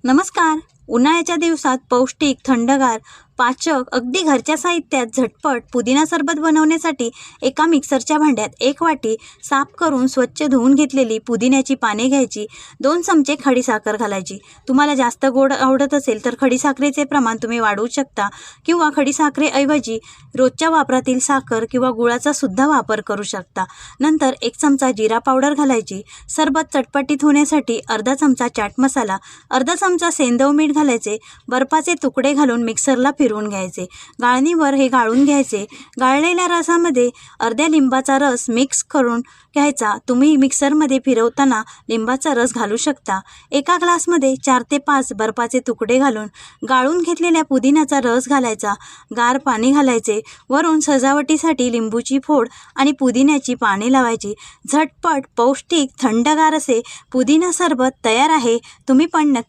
नमस्कार. उन्हाळ्याच्या दिवसात पौष्टिक, थंडगार, पाचक, अगदी घरच्या साहित्यात झटपट पुदिना सरबत बनवण्यासाठी एका मिक्सरच्या भांड्यात 1 वाटी साफ करून स्वच्छ धुवून घेतलेली पुदिन्याची पाने घ्यायची. 2 चमचे खडीसाखर घालायची. तुम्हाला जास्त गोड आवडत असेल तर खडीसाखरेचे प्रमाण तुम्ही वाढवू शकता किंवा खडीसाखरेऐवजी रोजच्या वापरातील साखर किंवा गुळाचा सुद्धा वापर करू शकता. नंतर 1 चमचा जिरा पावडर घालायची. सरबत चटपटीत होण्यासाठी अर्धा चमचा चाट मसाला, अर्धा चमचा सेंधव मीठ घालायचे. बर्फाचे तुकडे घालून मिक्सरला फिरवून घ्यायचे. गाळणीवर हे गाळून घ्यायचे. गाळलेल्या रसामध्ये अर्ध्या लिंबाचा रस मिक्स करून घ्यायचा. तुम्ही मिक्सरमध्ये फिरवताना लिंबाचा रस घालू शकता. एका ग्लासमध्ये 4 ते 5 बर्फाचे तुकडे घालून गाळून घेतलेल्या पुदिन्याचा रस घालायचा. गार पाणी घालायचे. वरून सजावटीसाठी लिंबूची फोड आणि पुदिन्याची पाने लावायची. झटपट, पौष्टिक, थंडगार असे पुदिना सरबत तयार आहे. तुम्ही पण नक्की